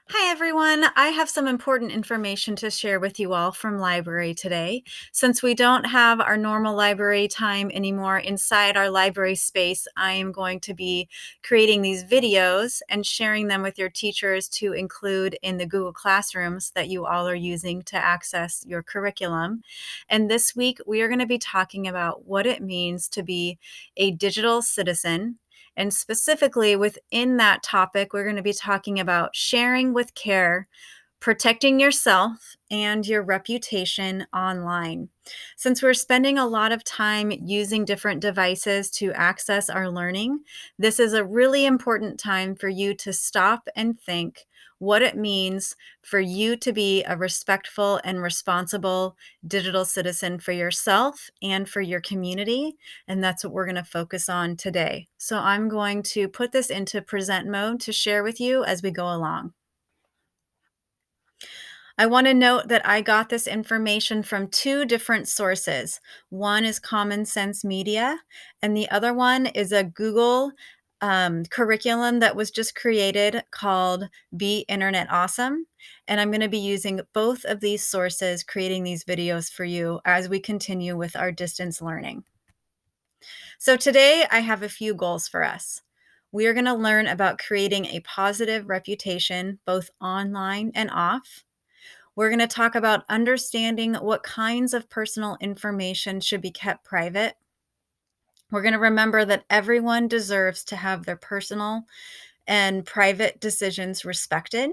Hi, everyone. I have some important information to share with you all from library today. Since we don't have our normal library time anymore inside our library space, I am going to be creating these videos and sharing them with your teachers to include in the Google Classrooms that you all are using to access your curriculum. And this week, we are going to be talking about what it means to be a digital citizen, and specifically within that topic, we're going to be talking about sharing with care, protecting yourself and your reputation online. Since we're spending a lot of time using different devices to access our learning, this is a really important time for you to stop and think what it means for you to be a respectful and responsible digital citizen for yourself and for your community. And that's what we're going to focus on today. So I'm going to put this into present mode to share with you as we go along. I want to note that I got this information from two different sources. One is Common Sense Media, and the other one is a Google curriculum that was just created called Be Internet Awesome. And I'm going to be using both of these sources, creating these videos for you as we continue with our distance learning. So today I have a few goals for us. We are going to learn about creating a positive reputation, both online and off. We're going to talk about understanding what kinds of personal information should be kept private. We're going to remember that everyone deserves to have their personal and private decisions respected.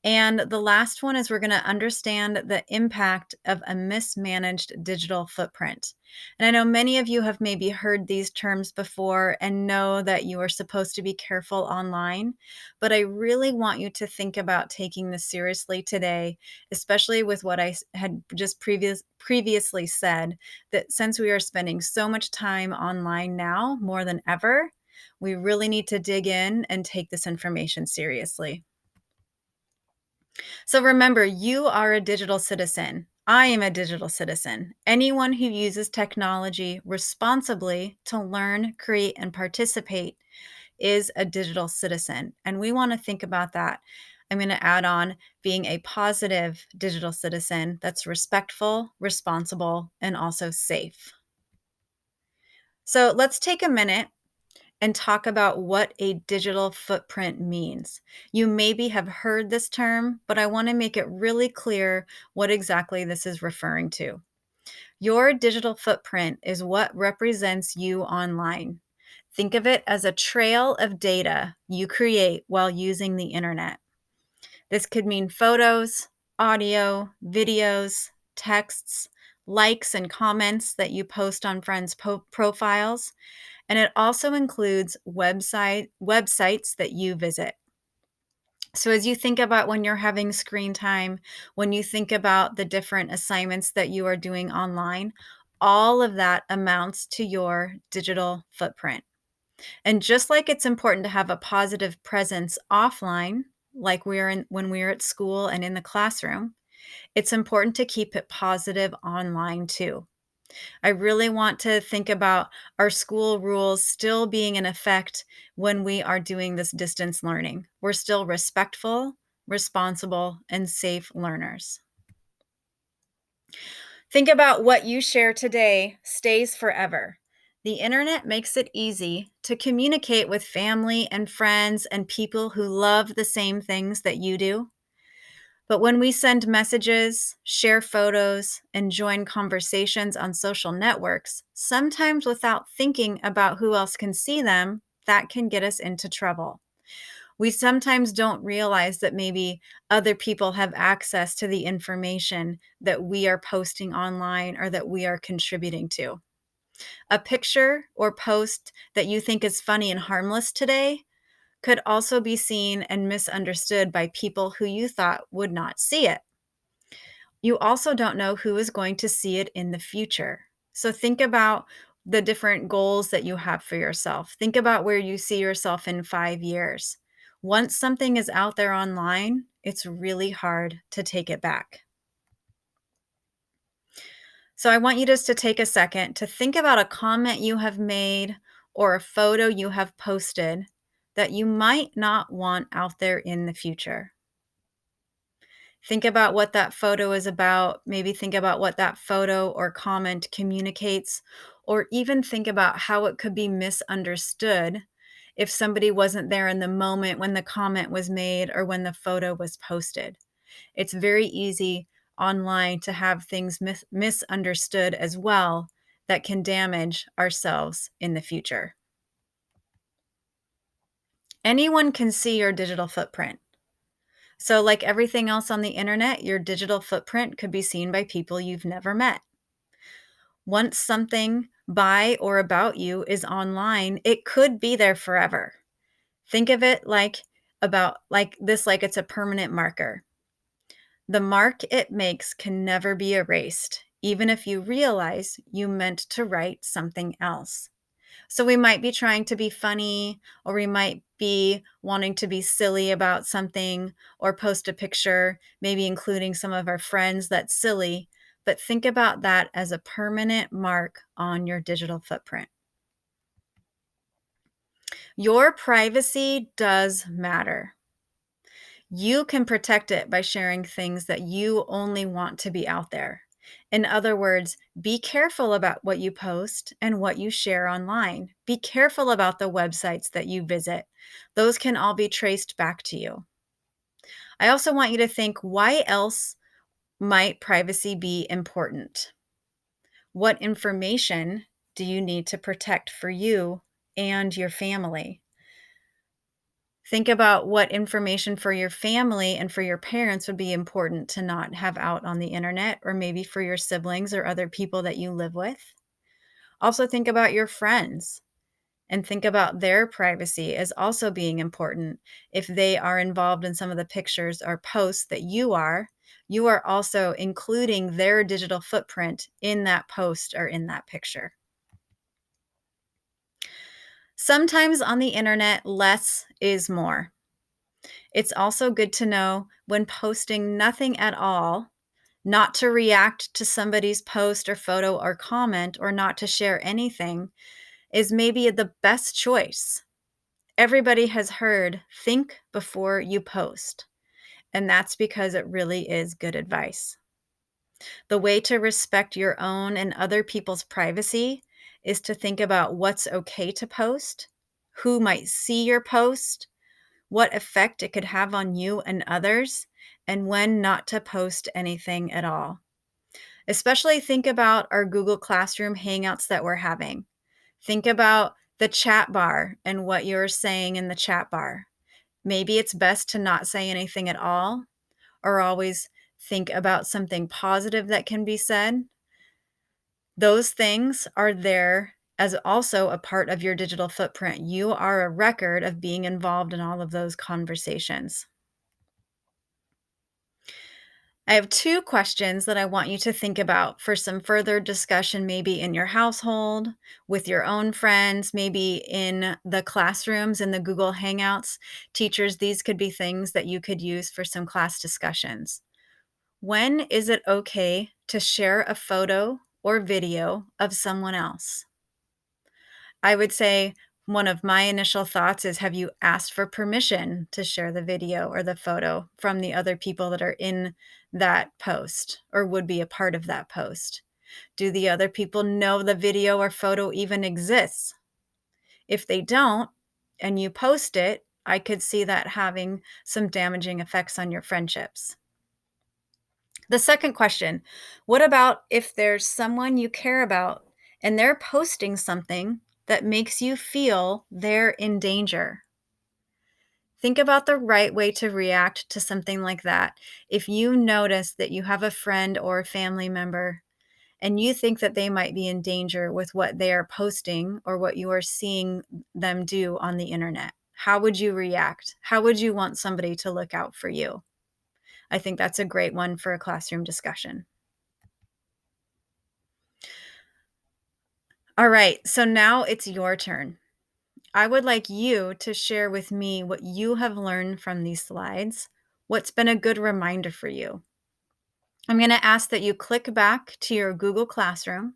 And the last one is we're going to understand the impact of a mismanaged digital footprint. And I know many of you have maybe heard these terms before and know that you are supposed to be careful online, but I really want you to think about taking this seriously today, especially with what had just previously said, that since we are spending so much time online now more than ever, we really need to dig in and take this information seriously. So remember, you are a digital citizen. I am a digital citizen. Anyone who uses technology responsibly to learn, create, and participate is a digital citizen. And we want to think about that. I'm going to add on being a positive digital citizen that's respectful, responsible, and also safe. So let's take a minute and talk about what a digital footprint means. You maybe have heard this term, but I want to make it really clear what exactly this is referring to. Your digital footprint is what represents you online. Think of it as a trail of data you create while using the internet. This could mean photos, audio, videos, texts, likes and comments that you post on friends' profiles, and it also includes websites that you visit. So as you think about when you're having screen time, when you think about the different assignments that you are doing online, all of that amounts to your digital footprint. And just like it's important to have a positive presence offline, like when we're at school and in the classroom, it's important to keep it positive online too. I really want to think about our school rules still being in effect when we are doing this distance learning. We're still respectful, responsible, and safe learners. Think about what you share today stays forever. The internet makes it easy to communicate with family and friends and people who love the same things that you do. But when we send messages, share photos, and join conversations on social networks, sometimes without thinking about who else can see them, that can get us into trouble. We sometimes don't realize that maybe other people have access to the information that we are posting online or that we are contributing to. A picture or post that you think is funny and harmless today could also be seen and misunderstood by people who you thought would not see it. You also don't know who is going to see it in the future. So think about the different goals that you have for yourself. Think about where you see yourself in 5 years. Once something is out there online, it's really hard to take it back. So I want you just to take a second to think about a comment you have made or a photo you have posted that you might not want out there in the future. Think about what that photo is about. Maybe think about what that photo or comment communicates, or even think about how it could be misunderstood if somebody wasn't there in the moment when the comment was made or when the photo was posted. It's very easy online to have things misunderstood as well that can damage ourselves in the future. Anyone can see your digital footprint. So, like everything else on the internet, your digital footprint could be seen by people you've never met. Once something by or about you is online, it could be there forever. Think of it like it's a permanent marker. The mark it makes can never be erased, even if you realize you meant to write something else. So we might be trying to be funny, or we might be wanting to be silly about something, or post a picture, maybe including some of our friends that's silly. But think about that as a permanent mark on your digital footprint. Your privacy does matter. You can protect it by sharing things that you only want to be out there. In other words, be careful about what you post and what you share online. Be careful about the websites that you visit. Those can all be traced back to you. I also want you to think, why else might privacy be important? What information do you need to protect for you and your family? Think about what information for your family and for your parents would be important to not have out on the internet, or maybe for your siblings or other people that you live with. Also, think about your friends and think about their privacy as also being important. If they are involved in some of the pictures or posts that you are also including their digital footprint in that post or in that picture. Sometimes on the internet, less is more. It's also good to know when posting nothing at all, not to react to somebody's post or photo or comment, or not to share anything, is maybe the best choice. Everybody has heard think before you post, and that's because it really is good advice. The way to respect your own and other people's privacy is to think about what's okay to post, who might see your post, what effect it could have on you and others, and when not to post anything at all. Especially think about our Google Classroom Hangouts that we're having. Think about the chat bar and what you're saying in the chat bar. Maybe it's best to not say anything at all, or always think about something positive that can be said. Those things are there as also a part of your digital footprint. You are a record of being involved in all of those conversations. I have two questions that I want you to think about for some further discussion, maybe in your household, with your own friends, maybe in the classrooms, in the Google Hangouts. Teachers, these could be things that you could use for some class discussions. When is it okay to share a photo or video of someone else? I would say one of my initial thoughts is, have you asked for permission to share the video or the photo from the other people that are in that post or would be a part of that post? Do the other people know the video or photo even exists? If they don't, and you post it, I could see that having some damaging effects on your friendships. The second question, what about if there's someone you care about and they're posting something that makes you feel they're in danger? Think about the right way to react to something like that. If you notice that you have a friend or a family member and you think that they might be in danger with what they are posting or what you are seeing them do on the internet, how would you react? How would you want somebody to look out for you? I think that's a great one for a classroom discussion. All right, so now it's your turn. I would like you to share with me what you have learned from these slides. What's been a good reminder for you? I'm going to ask that you click back to your Google Classroom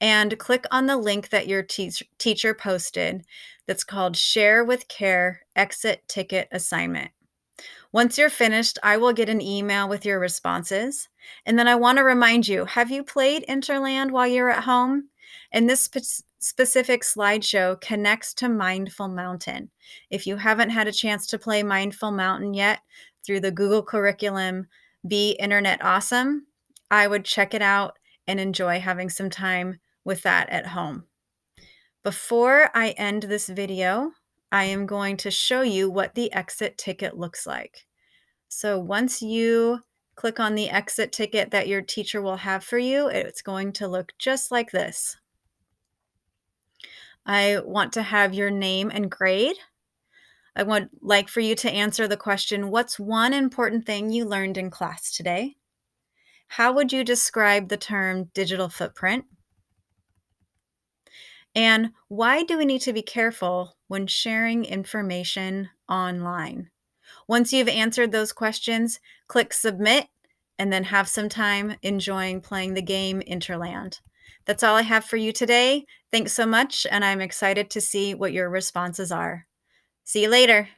and click on the link that your teacher posted that's called Share with Care Exit Ticket Assignment. Once you're finished, I will get an email with your responses. And then I want to remind you, have you played Interland while you're at home? And this specific slideshow connects to Mindful Mountain. If you haven't had a chance to play Mindful Mountain yet through the Google curriculum Be Internet Awesome, I would check it out and enjoy having some time with that at home. Before I end this video, I am going to show you what the exit ticket looks like. So once you click on the exit ticket that your teacher will have for you, it's going to look just like this. I want to have your name and grade. I would like for you to answer the question, what's one important thing you learned in class today? How would you describe the term digital footprint? And why do we need to be careful when sharing information online? Once you've answered those questions, click submit and then have some time enjoying playing the game Interland. That's all I have for you today. Thanks so much, and I'm excited to see what your responses are. See you later.